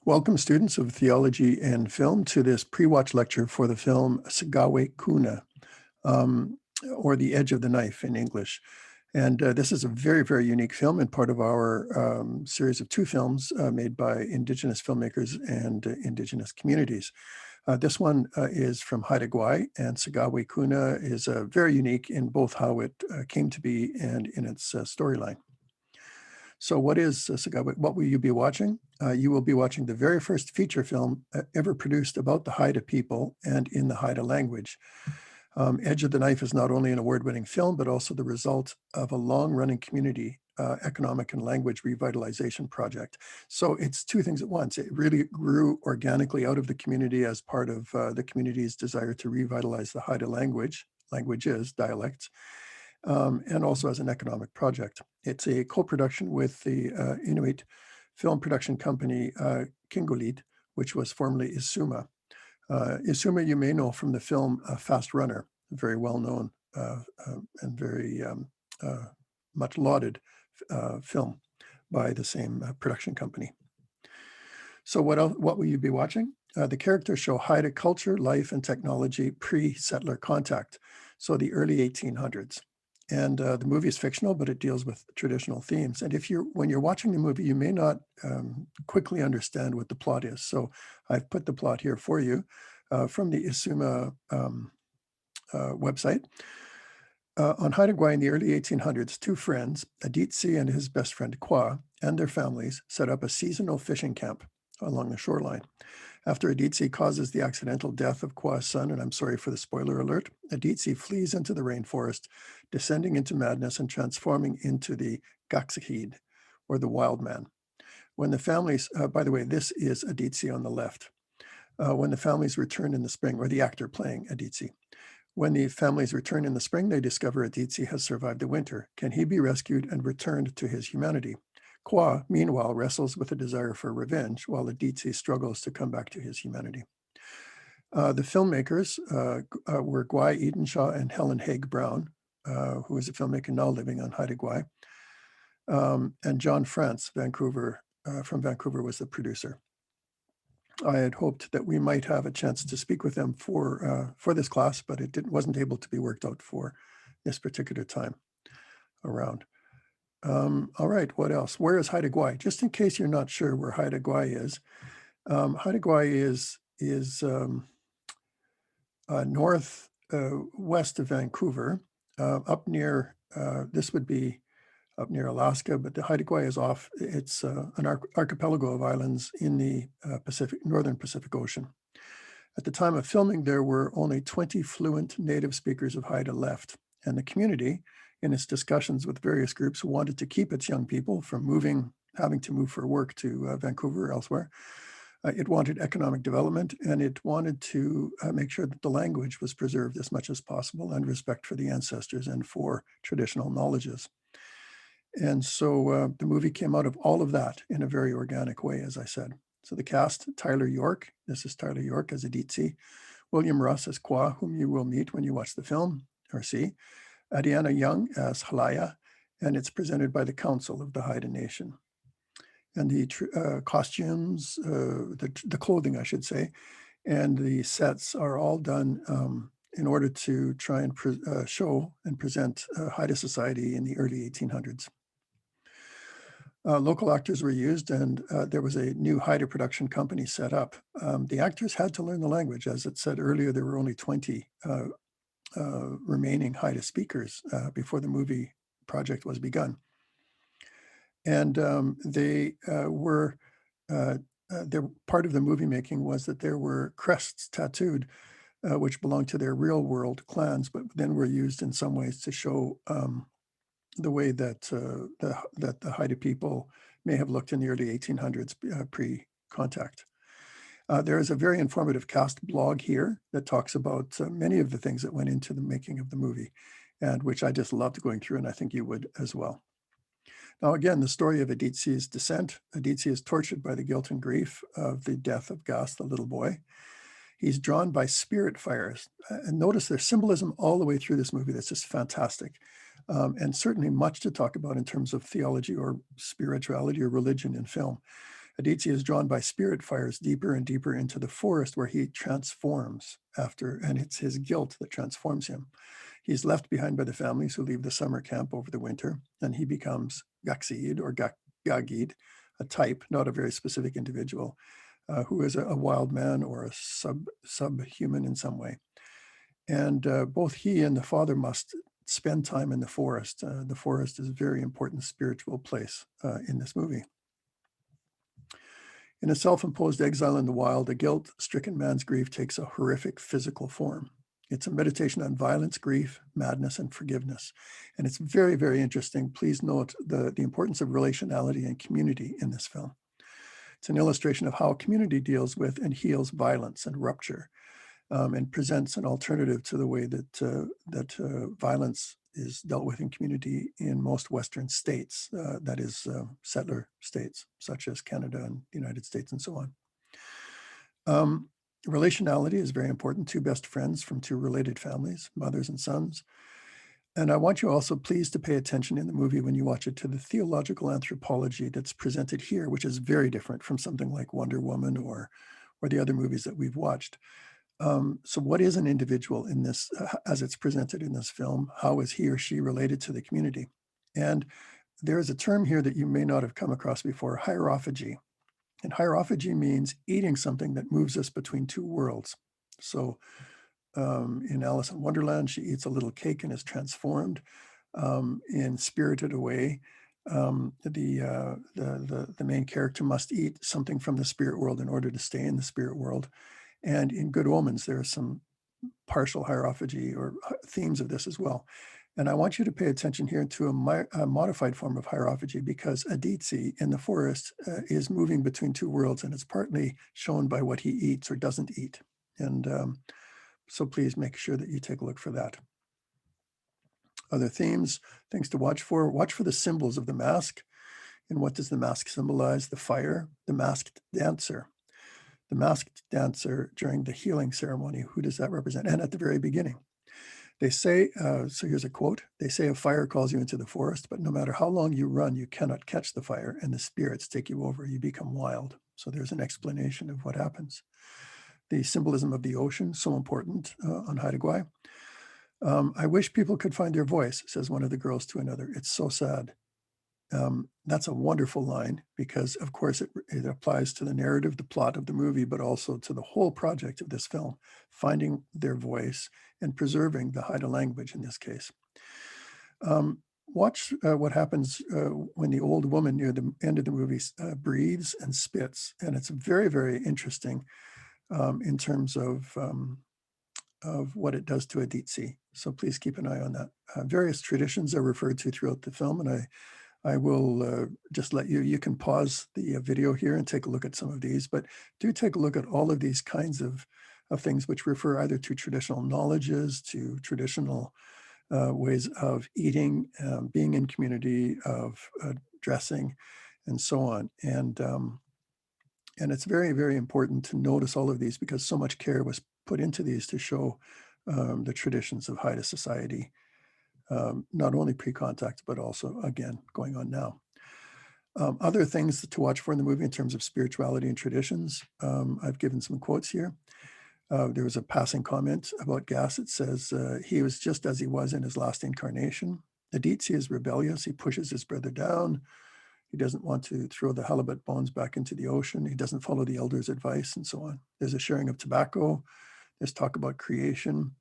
Welcome, students of theology and film, to this pre-watch lecture for the film Sagawe Kuna, or The Edge of the Knife in English. And this is a very, very unique film and part of our series of two films made by Indigenous filmmakers and Indigenous communities. This one is from Haida Gwaii, and Sagawe Kuna is very unique in both how it came to be and in its storyline. So what is Sagawe? What will you be watching? You will be watching the very first feature film ever produced about the Haida people and in the Haida language. Edge of the Knife is not only an award-winning film, but also the result of a long-running community economic and language revitalization project. So it's two things at once. It really grew organically out of the community as part of the community's desire to revitalize the Haida languages, dialects, and also as an economic project. It's a co-production with the Inuit film production company Kingolit, which was formerly Isuma. Isuma you may know from the film Fast Runner, a very well-known and very much lauded film by the same production company. So what will you be watching? The characters show Haida culture, life, and technology pre-settler contact, so the early 1800s. And the movie is fictional, but it deals with traditional themes. And when you're watching the movie, you may not quickly understand what the plot is. So I've put the plot here for you from the Isuma website. On Haida Gwaii in the early 1800s, two friends, Aditsi and his best friend Kwa, and their families set up a seasonal fishing camp along the shoreline. After Aditsi causes the accidental death of Kwa's son, and I'm sorry for the spoiler alert, Aditsi flees into the rainforest, descending into madness and transforming into the Gaksahid, or the wild man. When the families, by the way, this is Aditsi on the left. When the families return in the spring, or the actor playing Aditsi. When the families return in the spring, they discover Aditsi has survived the winter. Can he be rescued and returned to his humanity? Kwa, meanwhile, wrestles with a desire for revenge, while Aditsi struggles to come back to his humanity. The filmmakers were Gwaii Edenshaw and Helen Haig Brown, who is a filmmaker now living on Haida Gwaii, and John France, from Vancouver, was the producer. I had hoped that we might have a chance to speak with them for this class, but it wasn't able to be worked out for this particular time around. All right, what else? Where is Haida Gwaii? Just in case you're not sure where Haida Gwaii is, Haida Gwaii is northwest of Vancouver, up near, this would be up near Alaska, but the Haida Gwaii is off. It's an archipelago of islands in the northern Pacific Ocean. At the time of filming, there were only 20 fluent native speakers of Haida left, and the community, in its discussions with various groups, wanted to keep its young people from having to move for work to Vancouver or elsewhere. It wanted economic development, and it wanted to make sure that the language was preserved as much as possible, and respect for the ancestors and for traditional knowledges. And so the movie came out of all of that in a very organic way, as I said. So the cast: Tyler York, this is Tyler York as Aditsi, William Russ as Kwa, whom you will meet when you watch the film or see, Adiana Young as Halaya, and it's presented by the Council of the Haida Nation. And the costumes, the clothing, I should say, and the sets are all done in order to try and show and present Haida society in the early 1800s. Local actors were used, and there was a new Haida production company set up. The actors had to learn the language. As it said earlier, there were only 20 remaining Haida speakers before the movie project was begun. And part of the movie making was that there were crests tattooed, which belonged to their real world clans, but then were used in some ways to show the way that the Haida people may have looked in the early 1800s pre-contact. There is a very informative cast blog here that talks about many of the things that went into the making of the movie, and which I just loved going through, and I think you would as well. Now, again, the story of Aditsi's descent. Aditsi is tortured by the guilt and grief of the death of Gas, the little boy. He's drawn by spirit fires. And notice there's symbolism all the way through this movie that's just fantastic. And certainly much to talk about in terms of theology or spirituality or religion in film. Aditya is drawn by spirit fires deeper and deeper into the forest where he transforms after, and it's his guilt that transforms him. He's left behind by the families who leave the summer camp over the winter, and he becomes Gakseid or Gagid, a type, not a very specific individual, who is a wild man or a subhuman in some way. And both he and the father must spend time in the forest. The forest is a very important spiritual place in this movie. In a self-imposed exile in the wild, a guilt-stricken man's grief takes a horrific physical form. It's a meditation on violence, grief, madness, and forgiveness. And it's very, very interesting. Please note the importance of relationality and community in this film. It's an illustration of how community deals with and heals violence and rupture, and presents an alternative to the way that violence is dealt with in community in most Western states, that is settler states, such as Canada and the United States and so on. Relationality is very important. Two best friends from two related families, mothers and sons. And I want you also please to pay attention in the movie when you watch it to the theological anthropology that's presented here, which is very different from something like Wonder Woman or the other movies that we've watched. So what is an individual in this, as it's presented in this film? How is he or she related to the community? And there is a term here that you may not have come across before, hierophagy. And hierophagy means eating something that moves us between two worlds. So in Alice in Wonderland, she eats a little cake and is transformed. In Spirited Away, the main character must eat something from the spirit world in order to stay in the spirit world. And in Good Omens, there are some partial hierophagy or themes of this as well. And I want you to pay attention here to a modified form of hierophagy, because Aditsi in the forest is moving between two worlds, and it's partly shown by what he eats or doesn't eat. And so please make sure that you take a look for that. Other themes, things to watch for the symbols of the mask. And what does the mask symbolize? The fire, the masked dancer. The masked dancer during the healing ceremony, who does that represent? And at the very beginning. They say, so here's a quote, they say a fire calls you into the forest, but no matter how long you run, you cannot catch the fire, and the spirits take you over, you become wild. So there's an explanation of what happens. The symbolism of the ocean, so important on Haida Gwaii. I wish people could find their voice, says one of the girls to another. It's so sad. That's a wonderful line, because of course it applies to the narrative, the plot of the movie, but also to the whole project of this film, finding their voice and preserving the Haida language in this case. Watch what happens when the old woman near the end of the movie breathes and spits. And it's very, very interesting in terms of what it does to Aditsi. So please keep an eye on that. Various traditions are referred to throughout the film, and I will just let you can pause the video here and take a look at some of these, but do take a look at all of these kinds of things which refer either to traditional knowledges, to traditional ways of eating, being in community, of dressing, and so on. And it's very, very important to notice all of these, because so much care was put into these to show the traditions of Haida society, not only pre-contact, but also, again, going on now. Other things to watch for in the movie in terms of spirituality and traditions, I've given some quotes here. There was a passing comment about Gas. It says, he was just as he was in his last incarnation. Aditsi is rebellious. He pushes his brother down. He doesn't want to throw the halibut bones back into the ocean. He doesn't follow the elders' advice, and so on. There's a sharing of tobacco. There's talk about creation.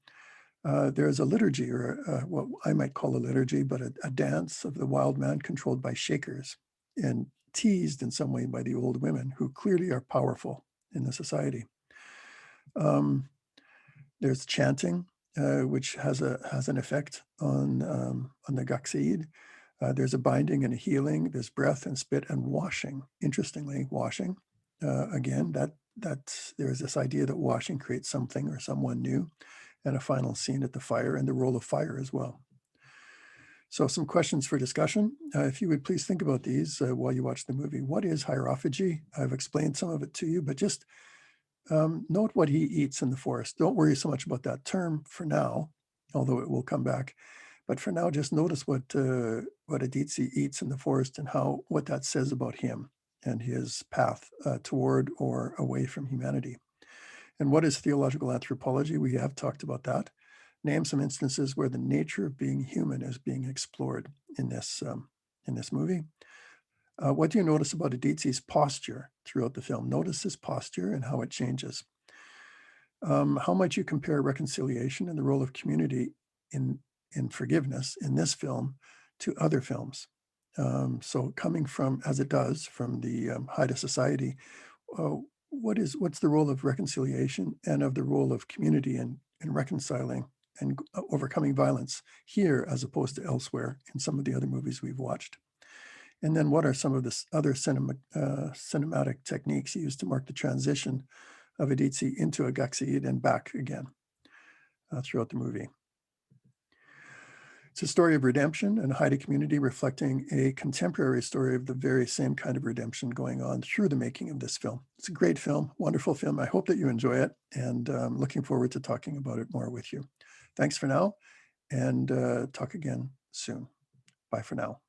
There's a liturgy, or what I might call a liturgy, but a dance of the wild man controlled by shakers and teased in some way by the old women, who clearly are powerful in the society. There's chanting, which has an effect on the Gakseid. There's a binding and a healing. There's breath and spit and washing. Interestingly, washing. Again, that there is this idea that washing creates something or someone new, and a final scene at the fire, and the role of fire as well. So some questions for discussion. If you would please think about these while you watch the movie. What is hierophagy? I've explained some of it to you, but just note what he eats in the forest. Don't worry so much about that term for now, although it will come back. But for now, just notice what Aditsi eats in the forest and what that says about him. and his path toward or away from humanity. And what is theological anthropology? We have talked about that. Name some instances where the nature of being human is being explored in this movie. What do you notice about Aditzi's posture throughout the film? Notice his posture and how it changes. How might you compare reconciliation and the role of community in forgiveness in this film to other films? So coming from, as it does, from the Haida society, what's the role of reconciliation and of the role of community in reconciling and overcoming violence here as opposed to elsewhere in some of the other movies we've watched? And then what are some of the other cinematic techniques used to mark the transition of Aditzi into a Gaksid and back again throughout the movie? It's a story of redemption and a Haida community reflecting a contemporary story of the very same kind of redemption going on through the making of this film. It's a great film, wonderful film. I hope that you enjoy it, and I'm looking forward to talking about it more with you. Thanks for now, and talk again soon. Bye for now.